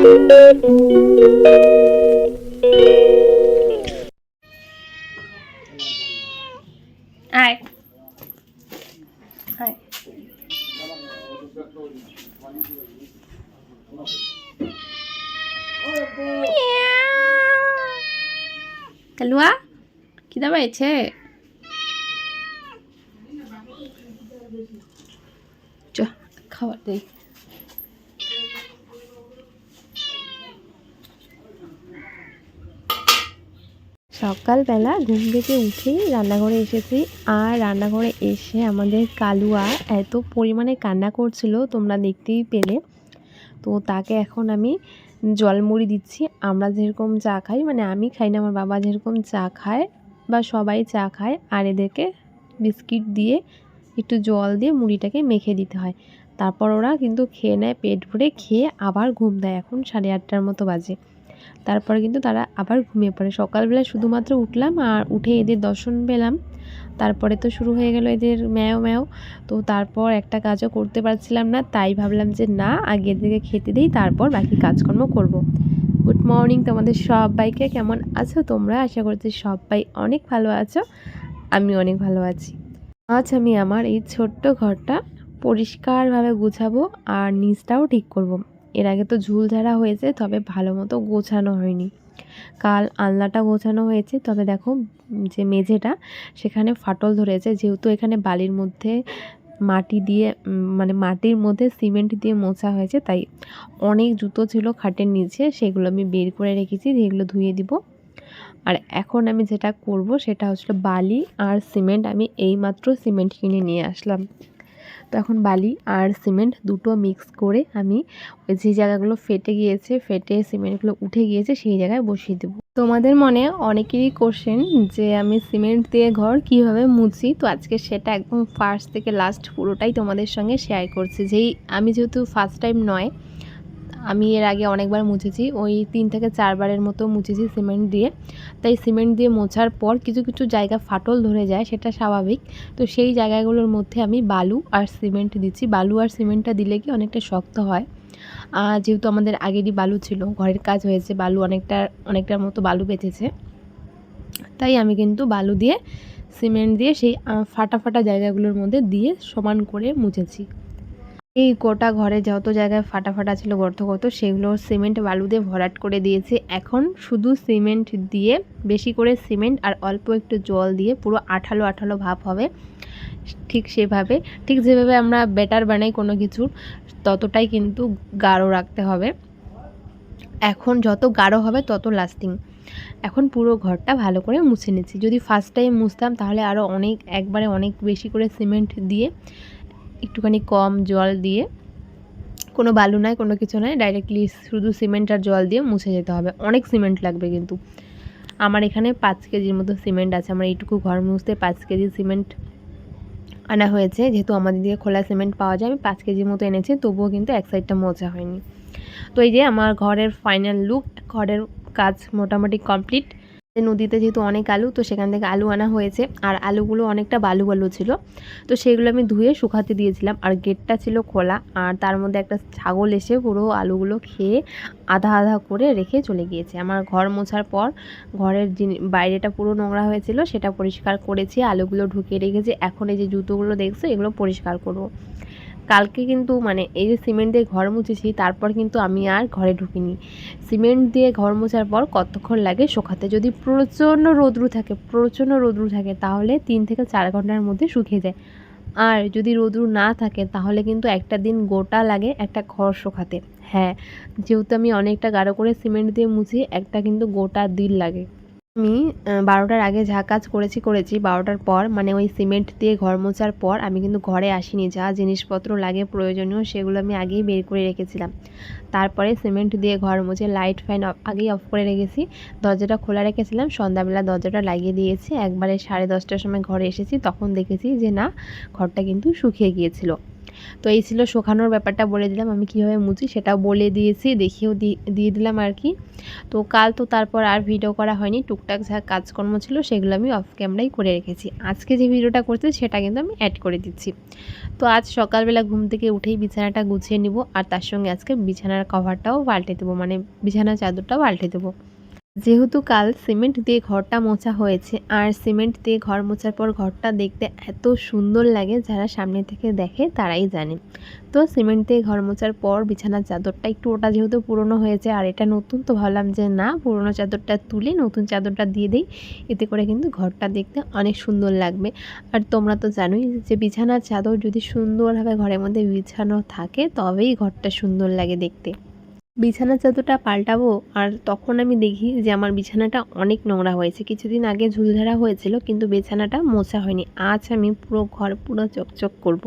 আয় আয় কালুয়া খিদা পাইছে? চ খাবার দেই। সকালবেলা ঘুম থেকে উঠেই রান্নাঘরে এসেছি, আর রান্নাঘরে এসে আমাদের কালুয়া এত পরিমাণে কান্না করছিল তোমরা দেখতেই পেলে। তো তাকে এখন আমি জলমুড়ি দিচ্ছি। আমরা যেরকম চা খাই, মানে আমি খাই না, আমার বাবা যেরকম চা খায় বা সবাই চা খায়, আর এদেরকে বিস্কিট দিয়ে একটু জল দিয়ে মুড়িটাকে মেখে দিতে হয়। তারপর ওরা কিন্তু খেয়ে নেয়, পেট ভরে খেয়ে আবার ঘুম দেয়। এখন 8:30টার মতো বাজে। তারপরে কিন্তু তারা আবার ঘুমিয়ে পড়ে। সকালবেলা শুধুমাত্র উঠলাম আর উঠে এদের দর্শন পেলাম, তারপরে তো শুরু হয়ে গেল এদের ম্যাও ম্যাও। তো তারপর একটা কাজও করতে পারছিলাম না, তাই ভাবলাম যে না, আগে এদেরকে খেতে দিই, তারপর বাকি কাজকর্ম করব। গুড মর্নিং তোমাদের সবাইকে। কেমন আছো তোমরা? আশা করছি সবাই অনেক ভালো আছো, আমি অনেক ভালো আছি। আজ আমি আমার এই ছোট্ট ঘরটা পরিষ্কারভাবে গুছাবো আর নিচটাও ঠিক করব। এর আগে তো ঝুল ঝাড়া হয়েছে, তবে ভালো মতো গোছানো হয়নি। কাল আলনাটা গোছানো হয়েছে, তবে দেখো যে মেঝেটা সেখানে ফাটল ধরেছে, যেহেতু এখানে বালির মধ্যে মাটি দিয়ে মানে মাটির মধ্যে সিমেন্ট দিয়ে মোছা হয়েছে, তাই অনেক জুতো ছিল খাটের নিচে, সেগুলো আমি বের করে রেখেছি, যেগুলো ধুয়ে দিব। আর এখন আমি যেটা করব সেটা হচ্ছে বালি আর সিমেন্ট। আমি এইমাত্র সিমেন্ট কিনে নিয়ে আসলাম। তো এখন বালি আর সিমেন্ট দুটো মিক্স করে আমি ওই যে জায়গাগুলো ফেটে সিমেন্টগুলো উঠে গিয়েছে সেই জায়গায় বসিয়ে দেবো। তোমাদের মনে অনেকেরই কোশ্চেন যে আমি সিমেন্ট দিয়ে ঘর কিভাবে মুছি, তো আজকে সেটা একদম ফার্স্ট থেকে লাস্ট পুরোটাই তোমাদের সঙ্গে শেয়ার করছি। আমি যেহেতু ফার্স্ট টাইম নয়, আমি এর আগে অনেকবার মুছেছি, ওই 3 থেকে 4 বারের মতো মুছেছি সিমেন্ট দিয়ে। তাই সিমেন্ট দিয়ে মোছার পর কিছু কিছু জায়গা ফাটল ধরে যায়, সেটা স্বাভাবিক। তো সেই জায়গাগুলোর মধ্যে আমি বালু আর সিমেন্ট দিচ্ছি। বালু আর সিমেন্টটা দিলে কি অনেকটা শক্ত হয়। যেহেতু আমাদের আগেরই বালু ছিল, ঘরের কাজ হয়েছে, বালু অনেকটার মতো বালু বেঁচেছে, তাই আমি কিন্তু বালু দিয়ে সিমেন্ট দিয়ে সেই ফাটা ফাটা জায়গাগুলোর মধ্যে দিয়ে সমান করে মুছেছি। এই গোটা ঘরে যত জায়গায় ফাটা ফাটা ছিল, গর্ত সেগুলো সিমেন্ট বালু দিয়ে ভরাট করে দিয়েছি। এখন শুধু সিমেন্ট দিয়ে, বেশি করে সিমেন্ট আর অল্প একটু জল দিয়ে পুরো আঠালো আঠালো ভাব হবে, ঠিক সেভাবে, ঠিক যেভাবে আমরা ব্যাটার বানাই কোনো কিছুর, ততটাই কিন্তু গাঢ় রাখতে হবে। এখন যত গাঢ় হবে তত লাস্টিং। এখন পুরো ঘরটা ভালো করে মুছে নিচ্ছি। যদি ফার্স্ট টাইম মুছতাম তাহলে আরও একবারে অনেক বেশি করে সিমেন্ট দিয়ে, একটুখানি কম জল দিয়ে, কোনো বালু নাই, কোনো কিছু নাই, ডাইরেক্টলি শুধু সিমেন্ট আর জল দিয়ে মুছে যেতে হবে। অনেক সিমেন্ট লাগবে কিন্তু। আমার এখানে 5 কেজির মতো সিমেন্ট আছে। আমার এইটুকু ঘর মুছতে 5 কেজি সিমেন্ট আনা হয়েছে। যেহেতু আমাদের দিকে খোলা সিমেন্ট পাওয়া যায়, আমি 5 কেজির মতো এনেছি, তবুও কিন্তু এক সাইডটা মোছা হয়নি। তো এই যে আমার ঘরের ফাইনাল লুক, ঘরের কাজ মোটামুটি কমপ্লিট। নদীতে যেহেতু অনেক আলু, তো সেখান থেকে আলু আনা হয়েছে, আর আলুগুলো অনেকটা বালু বালু ছিল, তো সেগুলো আমি ধুয়ে শুকাতে দিয়েছিলাম। আর গেটটা ছিল খোলা, আর তার মধ্যে একটা ছাগল এসে পুরো আলুগুলো খেয়ে আধা আধা করে রেখে চলে গিয়েছে। আমার ঘর মোছার পর ঘরের বাইরেটা পুরো নোংরা হয়েছিল, সেটা পরিষ্কার করেছি, আলুগুলো ঢুকিয়ে রেখেছি। এখন এই যে জুতোগুলো দেখছো, এগুলো পরিষ্কার করবো। কালকে কিন্তু মানে এই যে সিমেন্ট দিয়ে ঘর মুছেছি, তারপর কিন্তু আমি আর ঘরে ঢুকিনি। সিমেন্ট দিয়ে ঘর মোছার পর কতক্ষণ লাগে শুকাতে? যদি প্রচণ্ড রৌদ্রু থাকে তাহলে 3 থেকে 4 ঘন্টার মধ্যে শুকিয়ে যায়। আর যদি রৌদ্রু না থাকে তাহলে কিন্তু একটা দিন গোটা লাগে একটা ঘর শুকাতে। হ্যাঁ, যেহেতু আমি অনেকটা গাঢ় করে সিমেন্ট দিয়ে মুছি, একটা কিন্তু গোটা দিন লাগে। আমি 12টার আগে যা কাজ করেছি 12টার পর, মানে ওই সিমেন্ট দিয়ে ঘর মোছার পর আমি কিন্তু ঘরে আসিনি। যা জিনিসপত্র লাগে প্রয়োজনীয় সেগুলো আমি আগেই বের করে রেখেছিলাম। তারপরে সিমেন্ট দিয়ে ঘর মুছে লাইট ফ্যান আগেই অফ করে রেখেছি, দরজাটা খোলা রেখেছিলাম। সন্ধ্যাবেলা দরজাটা লাগিয়ে দিয়েছি। একবারে 10:30টার সময় ঘরে এসেছি, তখন দেখেছি যে না, ঘরটা কিন্তু শুকিয়ে গিয়েছিল। তো এই ছিল শোকানোর ব্যাপারটা বলে দিলাম, আমি কীভাবে মুছি সেটাও বলে দিয়েছি, দেখিয়েও দিয়ে দিলাম আর কি। তো কাল তো তারপর আর ভিডিও করা হয়নি, টুকটাক যা কাজকর্ম ছিল সেগুলো আমি অফ ক্যামেরাই করে রেখেছি। আজকে যে ভিডিওটা করছি সেটা কিন্তু আমি অ্যাড করে দিচ্ছি। তো আজ সকালবেলা ঘুম থেকে উঠেই বিছানাটা গুছিয়ে নিব, আর তার সঙ্গে আজকে বিছানার কভারটাও পাল্টে দেবো, মানে বিছানার চাদরটাও পাল্টে দেবো। যেহেতু কাল সিমেন্ট দিয়ে ঘরটা মোছা হয়েছে, আর সিমেন্ট দিয়ে ঘর মোছার পর ঘরটা দেখতে এত সুন্দর লাগে, যারা সামনে থেকে দেখে তারাই জানে। তো সিমেন্ট দিয়ে ঘর মোছার পর বিছানার চাদরটা একটু, ওটা যেহেতু পুরনো হয়েছে আর এটা নতুন, তো ভাবলাম যে না, পুরনো চাদরটা তুলে নতুন চাদরটা দিয়ে দিই, এতে করে কিন্তু ঘরটা দেখতে অনেক সুন্দর লাগবে। আর তোমরা তো জানোই যে বিছানার চাদর যদি সুন্দরভাবে ঘরের মধ্যে বিছানো থাকে তবেই ঘরটা সুন্দর লাগে দেখতে। বিছানার চাদরটা পাল্টাবো, আর তখন আমি দেখি যে আমার বিছানাটা অনেক নোংরা হয়েছে। কিছুদিন আগে ঝুলঝাড়া হয়েছিল কিন্তু বিছানাটা মোছা হয়নি। আজ আমি পুরো ঘর পুরো চকচক করব।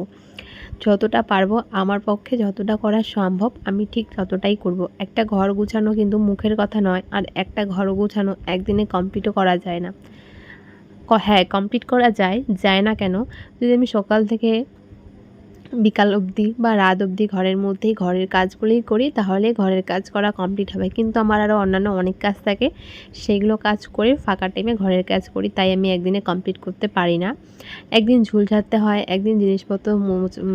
যতটা পারবো, আমার পক্ষে যতটা করা সম্ভব আমি ঠিক ততটাই করব। একটা ঘর গুছানো কিন্তু মুখের কথা নয়, আর একটা ঘর গুছানো একদিনে কমপ্লিটও করা যায় না। হ্যাঁ, কমপ্লিট করা যায় না কেন, যদি আমি সকাল থেকে বিকাল অবধি বা রাত অবধি ঘরের মধ্যেই ঘরের কাজগুলোই করি, তাহলে ঘরের কাজ করা কমপ্লিট হবে। কিন্তু আমার আরও অন্যান্য অনেক কাজ থাকে, সেগুলো কাজ করে ফাঁকা টাইমে ঘরের কাজ করি, তাই আমি একদিনে কমপ্লিট করতে পারি না। একদিন ঝুল ঝাড়তে হয়, একদিন জিনিসপত্র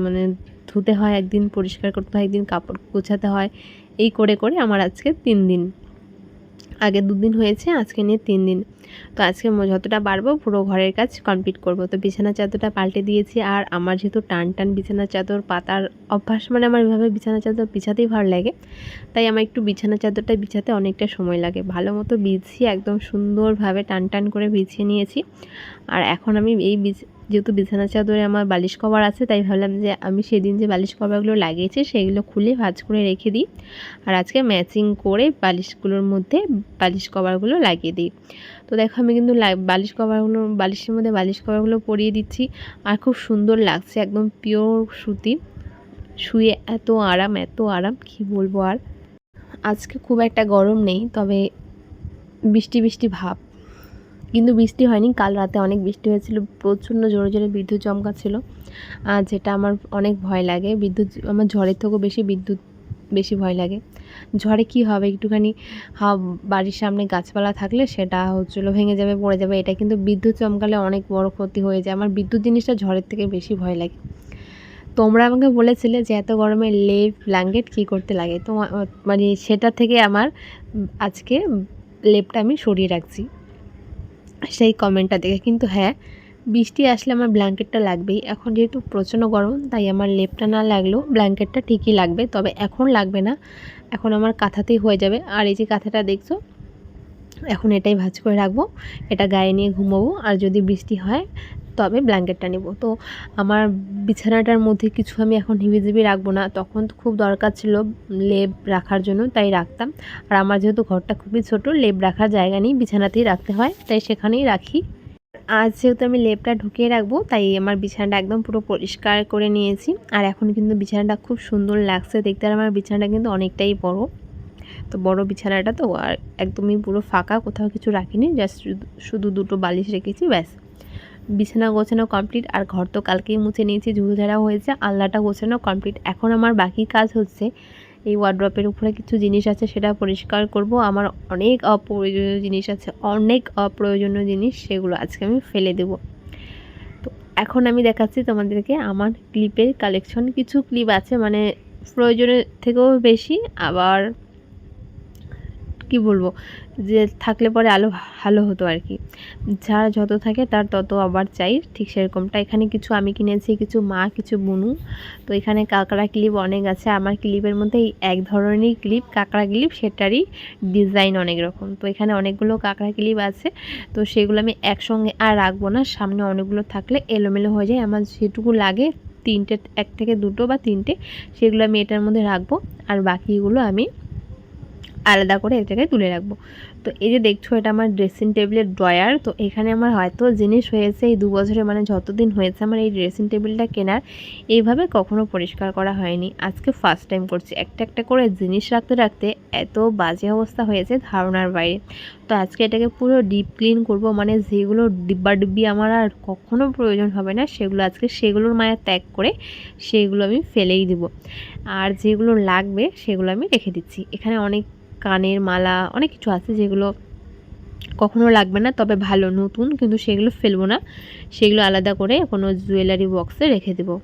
মানে ধুতে হয়, একদিন পরিষ্কার করতে হয়, একদিন কাপড় গোছাতে হয়। এই করে করে আমার আজকে 3 দিন, আগে 2 দিন হয়েছে, আজকে নিয়ে 3 দিন। তো আজকে যতটা পারবো পুরো ঘরের কাজ কমপ্লিট করব। তো বিছানার চাদরটা পাল্টে দিয়েছি, আর আমার যেহেতু টান বিছানার চাদর পাতার অভ্যাস, মানে আমার এভাবে বিছানার চাদর বিছাতেই ভালো লাগে, তাই আমার একটু বিছানার চাদরটা বিছাতে অনেকটা সময় লাগে। ভালো মতো বিছিয়ে একদম সুন্দরভাবে টান করে বিছিয়ে নিয়েছি। আর এখন আমি যেহেতু বিছানার চাদরে আমার বালিশ কভার আছে, তাই ভাবলাম যে আমি সেদিন যে বালিশ কভারগুলো লাগিয়েছি সেগুলো খুলে ভাঁজ করে রেখে দিই, আর আজকে ম্যাচিং করে বালিশগুলোর মধ্যে বালিশ কভারগুলো লাগিয়ে দিই। তো দেখো আমি কিন্তু বালিশের মধ্যে বালিশ কভারগুলো পরিয়ে দিচ্ছি, আর খুব সুন্দর লাগছে, একদম পিওর সুতি, শুয়ে এত আরাম কি বলবো। আর আজকে খুব একটা গরম নেই, তবে বৃষ্টি ভাব, কিন্তু বৃষ্টি হয়নি। কাল রাতে অনেক বৃষ্টি হয়েছিল, প্রচণ্ড জোরে বিদ্যুৎ চমকাচ্ছিল, আর যেটা আমার অনেক ভয় লাগে। আমার ঝড়ের থেকেও বেশি ভয় লাগে। ঝড়ে কি হবে, একটুখানি বাড়ির সামনে গাছপালা থাকলে সেটা হচ্ছিলো ভেঙে যাবে, পড়ে যাবে, এটা কিন্তু বিদ্যুৎ চমকালে অনেক বড় ক্ষতি হয়ে যায়। আমার বিদ্যুৎ জিনিসটা ঝড়ের থেকে বেশি ভয় লাগে। তোমরা আমাকে বলেছিলে যে এত গরমে লেপ ব্ল্যাঙ্কেট কী করতে লাগে, তো মানে সেটা থেকে আমার আজকে লেপটা আমি সরিয়ে রাখছি সেই কমেন্টটা দেখে। কিন্তু হ্যাঁ, বৃষ্টি আসলে আমার ব্ল্যাঙ্কেটটা লাগবেই। এখন যেহেতু প্রচণ্ড গরম, তাই আমার লেপটা না লাগলেও ব্ল্যাঙ্কেটটা ঠিকই লাগবে, তবে এখন লাগবে না, এখন আমার কাঁথাতেই হয়ে যাবে। আর এই যে কাঁথাটা দেখছো, এখন এটাই ভাঁজ করে রাখবো, এটা গায়ে নিয়ে ঘুমোবো, আর যদি বৃষ্টি হয় তবে ব্ল্যাঙ্কেটটা নেব। তো আমার বিছানাটার মধ্যে কিছু আমি এখন হিবিজিবি রাখবো না, তখন তো খুব দরকার ছিল লেপ রাখার জন্য, তাই রাখতাম। আর আমার যেহেতু ঘরটা খুবই ছোট, লেপ রাখার জায়গা নেই, বিছানাতেই রাখতে হয়, তাই সেখানেই রাখি। আজ যেহেতু আমি লেপটা ঢুকিয়ে রাখবো, তাই আমার বিছানাটা একদম পুরো পরিষ্কার করে নিয়েছি। আর এখন কিন্তু বিছানাটা খুব সুন্দর লাগছে দেখতে, আর আমার বিছানাটা কিন্তু অনেকটাই বড়। তো বড় বিছানাটা তো, আর একদমই পুরো ফাঁকা, কোথাও কিছু রাখিনি, জাস্ট শুধু 2টো বালিশ রেখেছি, ব্যাস। বিছানা গোছানো কমপ্লিট, আর ঘর তো কালকেই মুছে নিয়েছি, ঝুলঝাড়া হয়েছে, আলনাটা গোছানো কমপ্লিট। এখন আমার বাকি কাজ হচ্ছে এই ওয়ার্ড্রপের উপরে কিছু জিনিস আছে সেটা পরিষ্কার করব। আমার অনেক অপ্রয়োজনীয় জিনিস সেগুলো আজকে আমি ফেলে দেব। তো এখন আমি দেখাচ্ছি তোমাদেরকে আমার ক্লিপের কালেকশন। কিছু ক্লিপ আছে মানে প্রয়োজনের থেকেও বেশি, আবার কি বলবো, যে থাকলে পরে ভালো হতো আর কি। যার যত থাকে তার তত আবার চাই, ঠিক সেরকমটা এখানে কিছু আমি কিনেছি, কিছু মা, কিছু বুনু। তো এখানে কাঁকড়া ক্লিপ অনেক আছে। আমার ক্লিপের মধ্যে এক ধরনের ক্লিপ কাঁকড়া ক্লিপ, সেটারই ডিজাইন অনেক রকম। তো এখানে অনেকগুলো কাঁকড়া ক্লিপ আছে, তো সেগুলো আমি একসঙ্গে আর রাখবো না, সামনে অনেকগুলো থাকলে এলোমেলো হয়ে যায়। আমার যেটুকু লাগে 1 থেকে 2 বা 3টে, সেগুলো আমি এটার মধ্যে রাখবো, আর বাকিগুলো আমি আলাদা করে এক জায়গায় তুলে রাখবো। তো এই যে দেখছো এটা আমার ড্রেসিং টেবিলের ড্রয়ার। তো এখানে আমার হয়তো জিনিস হয়েছে এই 2 বছরে, মানে যতদিন হয়েছে আমার এই ড্রেসিং টেবিলটা কেনার, এইভাবে কখনো পরিষ্কার করা হয়নি। আজকে ফার্স্ট টাইম করছি। একটা একটা করে জিনিস রাখতে রাখতে এত বাজে অবস্থা হয়েছে ধারণার বাইরে। তো আজকে এটাকে পুরো ডিপ ক্লিন করব, মানে যেগুলো ডিব্বাডুব্বি আমার আর কখনো প্রয়োজন হবে না সেগুলো আজকে সেগুলোর মায়া ত্যাগ করে সেগুলো আমি ফেলেই দিব। আর যেগুলো লাগবে সেগুলো আমি রেখে দিচ্ছি। এখানে অনেক কানের মালা, অনেক কিছু আছে যেগুলো কখনো লাগবে না, তবে ভালো নতুন, কিন্তু সেগুলো ফেলবো না, সেগুলো আলাদা করে কোনো জুয়েলারি বক্সে রেখে দেবো।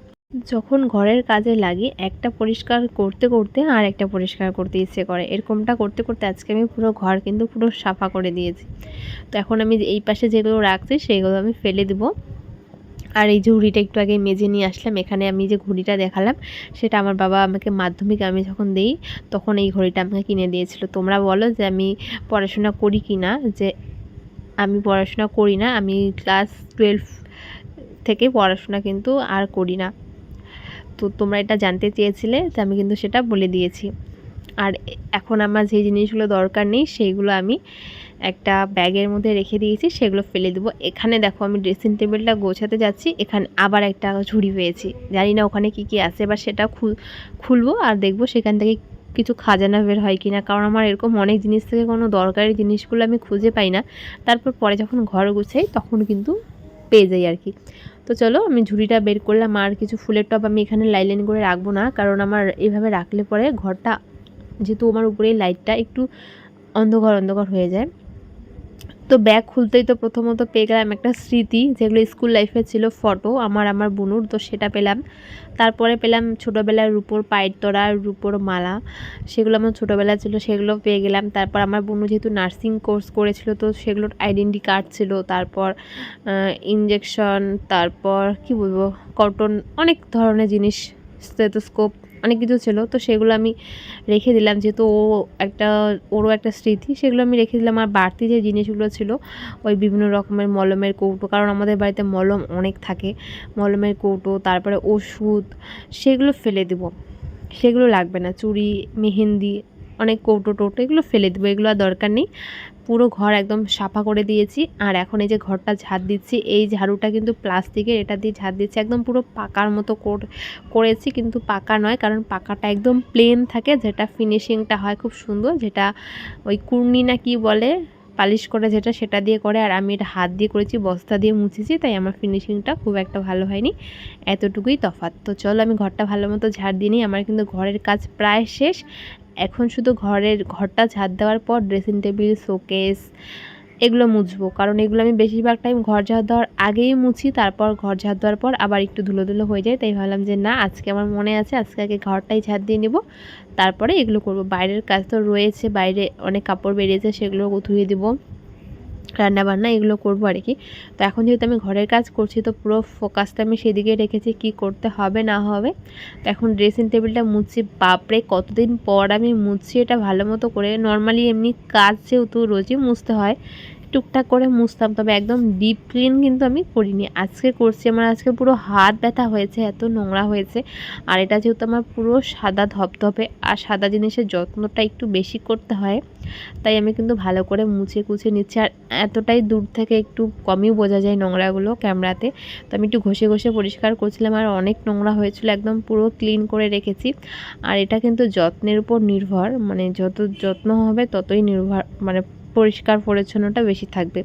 যখন ঘরের কাজে লাগি একটা পরিষ্কার করতে করতে আর একটা পরিষ্কার করতে ইচ্ছে করে, এরকমটা করতে করতে আজকে আমি পুরো ঘর কিন্তু পুরো সাফা করে দিয়েছি। তো এখন আমি এই পাশে যেগুলো রাখছি সেগুলো আমি ফেলে দেবো। আর এই যে ঘুড়িটা একটু আগে মেজে নিয়ে আসলাম, এখানে আমি যে ঘড়িটা দেখালাম সেটা আমার বাবা আমাকে মাধ্যমিক আমি যখন দিই তখন এই ঘড়িটা আমাকে কিনে দিয়েছিল। তোমরা বলো যে আমি পড়াশোনা করি কি না, যে আমি পড়াশোনা করি না, আমি ক্লাস 12 থেকে পড়াশোনা কিন্তু আর করি না। তো তোমরা এটা জানতে চেয়েছিলে, যে আমি কিন্তু সেটা বলে দিয়েছি। আর এখন আমার যে জিনিসগুলো দরকার নেই সেইগুলো আমি একটা ব্যাগের মধ্যে রেখে দিয়েছি, সেগুলো ফেলে দেবো। এখানে দেখো আমি ড্রেসিং টেবিলটা গোছাতে যাচ্ছি, এখানে আবার একটা ঝুড়ি পেয়েছি, জানি না ওখানে কি কি আছে, এবার সেটা খুলবো আর দেখবো সেখান থেকে কিছু খাজানা বের হয় কিনা, কারণ আমার এরকম অনেক জিনিস থেকে কোনো দরকারি জিনিসগুলো আমি খুঁজে পাই না, তারপর পরে যখন ঘর গুছাই তখন কিন্তু পেয়ে যাই আর কি। তো চলো আমি ঝুড়িটা বের করলাম। আর কিছু ফুলের টব আমি এখানে লাইন করে রাখবো না, কারণ আমার এইভাবে রাখলে পরে ঘরটা, যেহেতু আমার উপরে লাইটটা একটু অন্ধকার অন্ধকার হয়ে যায়। তো ব্যাগ খুলতেই তো প্রথমত পেয়ে গেলাম একটা স্মৃতি, যেগুলো স্কুল লাইফে ছিল, ফটো আমার বোনুর, তো সেটা পেলাম। তারপরে পেলাম ছোটোবেলার রূপোর পায়ের তোড়া, রূপোর মালা, সেগুলো আমার ছোটোবেলা ছিল, সেগুলো পেয়ে গেলাম। তারপর আমার বোনু যেহেতু নার্সিং কোর্স করেছিল তো সেগুলোর আইডেন্টি কার্ড ছিল, তারপর ইঞ্জেকশন, তারপর কি বলবো, কটন, অনেক ধরনের জিনিস, স্টেথোস্কোপ, অনেক কিছু ছিল। তো সেগুলো আমি রেখে দিলাম, যেহেতু ওরও একটা স্মৃতি, সেগুলো আমি রেখে দিলাম। আর বাড়তি যে জিনিসগুলো ছিল ওই বিভিন্ন রকমের মলমের কৌটো, কারণ আমাদের বাড়িতে মলম অনেক থাকে, মলমের কৌটো, তারপরে ওষুধ, সেগুলো ফেলে দেবো, সেগুলো লাগবে না। চুড়ি, মেহেন্দি, অনেক কৌটো টোটো এগুলো ফেলে দেবো, এগুলো আর দরকার নেই। পুরো ঘর একদম সাফা করে দিয়েছি। আর এখন এই যে ঘরটা ঝাড় দিচ্ছি, এই ঝাড়ুটা কিন্তু প্লাস্টিকের, এটা দিয়ে ঝাড় দিচ্ছি, একদম পুরো পাকার মতো করেছি, কিন্তু পাকা নয়, কারণ পাকাটা একদম প্লেন থাকে, যেটা ফিনিশিংটা হয় খুব সুন্দর, যেটা ওই কুর্নি না কি বলে পালিশ করে যেটা, সেটা দিয়ে করে। আর আমি এটা হাত দিয়ে করেছি, বস্তা দিয়ে মুছেছি, তাই আমার ফিনিশিংটা খুব একটা ভালো হয়নি, এতটুকুই তফাৎ। তো চলো আমি ঘরটা ভালো মতো ঝাড় দিয়ে নিই। আমার কিন্তু ঘরের কাজ প্রায় শেষ। এখন শুধু ঘরটা ঝাড় দেওয়ার পর ড্রেসিং টেবিল, শোকেস এগুলো মুছবো, কারণ এগুলো আমি বেশিরভাগ টাইম ঘর ঝাড় দেওয়ার আগেই মুছি, তারপর ঘর ঝাড় দেওয়ার পর আবার একটু ধুলো ধুলো হয়ে যায়, তাই ভাবলাম যে না, আজকে আমার মনে আছে, আজকে আগে ঘরটাই ঝাড় দিয়ে নেব, তারপরে এগুলো করব। বাইরের কাজ তো রয়েছে, বাইরে অনেক কাপড় বেরিয়েছে, সেগুলো ধুয়ে দেবো, রান্নাবান্না এগুলো করবো আর কি। তো এখন যেহেতু আমি ঘরের কাজ করছি তো পুরো ফোকাসটা আমি সেদিকে রেখেছি কি করতে হবে না হবে। তো এখন ড্রেসিং টেবিলটা মুছছি, বাপরে কতদিন পর আমি মুছছি এটা ভালো মতো করে। নর্মালি এমনি কাজ যেহেতু রোজই মুছতে হয়, টুকটাক করে মুছতাম, তবে একদম ডিপ ক্লিন কিন্তু আমি করিনি, আজকে করছি। আমার আজকে পুরো হাত ব্যথা হয়েছে, এত নোংরা হয়েছে। আর এটা যেহেতু আমার পুরো সাদা ধপধপে, আর সাদা জিনিসের যত্নটা একটু বেশি করতে হয়, তাই আমি কিন্তু ভালো করে মুছে কুছে নিচ্ছি। আর এতটাই দূর থেকে একটু কমই বোঝা যায় নোংরাগুলো ক্যামেরাতে, তো আমি একটু ঘষে ঘষে পরিষ্কার করছিলাম। আর অনেক নোংরা হয়েছিল, একদম পুরো ক্লিন করে রেখেছি। আর এটা কিন্তু যত্নের উপর নির্ভর, মানে যত যত্ন হবে ততই নির্ভর, মানে পরিষ্কার পরিচ্ছন্নতা বেশি থাকবে,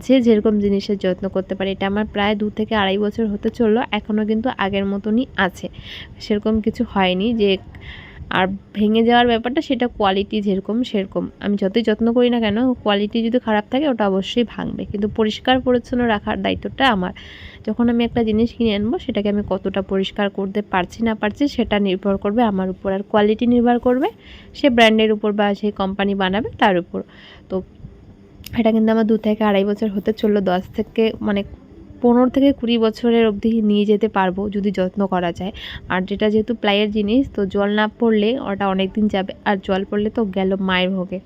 যে যেরকম জিনিসের যত্ন করতে পারে। এটা আমার প্রায় 2 থেকে 2.5 বছর হতে চললো, এখনও কিন্তু আগের মতনই আছে, সেরকম কিছু হয়নি যে। আর ভেঙে যাওয়ার ব্যাপারটা, সেটা কোয়ালিটি যেরকম সেরকম, আমি যতই যত্ন করি না কেন, কোয়ালিটি যদি খারাপ থাকে ওটা অবশ্যই ভাঙবে, কিন্তু পরিষ্কার পরিচ্ছন্ন রাখার দায়িত্বটা আমার। যখন আমি একটা জিনিস কিনে আনবো সেটাকে আমি কতটা পরিষ্কার করতে পারছি না পারছি সেটা নির্ভর করবে আমার উপর, আর কোয়ালিটি নির্ভর করবে সে ব্র্যান্ডের উপর বা সেই কোম্পানি বানাবে তার উপর। তো এটা কিন্তু আমার 2 থেকে 2.5 বছর হতে চললো, 10 থেকে মানে 15 থেকে 20 বছরের অবধি নিয়ে যেতে পারবো যদি যত্ন করা যায়। আর যেটা যেহেতু প্লাইয়ের জিনিস, তো জল না পড়লে ওটা অনেক দিন যাবে, আর জল পড়লে তো গেল মায়ের ভোগে।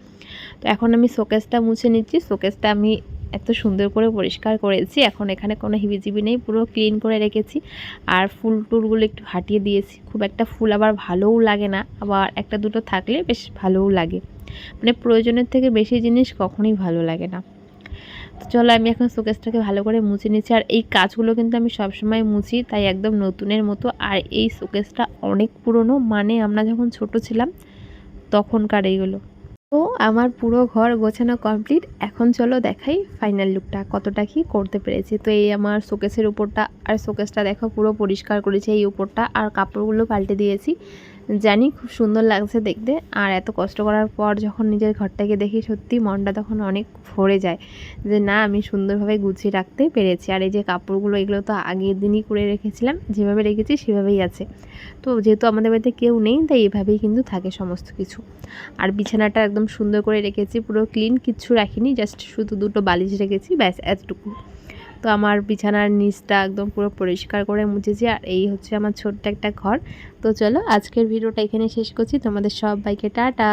তো এখন আমি শোকেসটা মুছে নিচ্ছি, শোকেসটা আমি এত সুন্দর করে পরিষ্কার করেছি, এখন এখানে কোনো হিবিজিবি নেই, পুরো ক্লিন করে রেখেছি। আর ফুল টুলগুলো একটু হাটিয়ে দিয়েছি, খুব একটা ফুল আবার ভালোও লাগে না, আবার একটা দুটো থাকলে বেশ ভালোও লাগে। মানে প্রয়োজনের থেকে বেশি জিনিস কখনোই ভালো লাগে না। তো চলো আমি এখন শোকেসটাকে ভালো করে মুছে নিচ্ছি। আর এই কাজগুলো কিন্তু আমি সবসময় মুছি, তাই একদম নতুনের মতো। আর এই শোকেসটা অনেক পুরনো, মানে আমরা যখন ছোট ছিলাম তখনকার এইগুলো। তো আমার পুরো ঘর গোছানো কমপ্লিট। এখন চলো দেখাই ফাইনাল লুকটা কতটা কি করতে পেরেছি। তো এই আমার শোকেসের উপরটা, আর শোকেসটা দেখো পুরো পরিষ্কার করেছি এই উপরটা, আর কাপড়গুলো পাল্টে দিয়েছি। জানি খুব সুন্দর লাগছে দেখতে, আর এত কষ্ট করার পর যখন নিজের ঘরটাকে দেখি সত্যি মনটা তখন অনেক ভরে যায় যে না, আমি সুন্দরভাবে গুছিয়ে রাখতে পেরেছি। আর এই যে কাপড়গুলো, এগুলো তো আগের দিনই করে রেখেছিলাম, যেভাবে রেখেছি সেভাবেই আছে। তো যেহেতু আমাদের বাড়িতে কেউ নেই, তাই এভাবেই কিন্তু থাকে সমস্ত কিছু। আর বিছানাটা একদম সুন্দর করে রেখেছি, পুরো ক্লিন, কিচ্ছু রাখিনি, জাস্ট শুধু দুটো বালিশ রেখেছি, ব্যাস এতটুকু। তো আমার বিছানার নিচটা একদম পুরো পরিষ্কার করে মুছেছি। আর এই হচ্ছে আমার ছোট্ট একটা ঘর। তো চলো আজকের ভিডিওটা এখানে শেষ করছি। তোমাদের সবাইকে টাটা।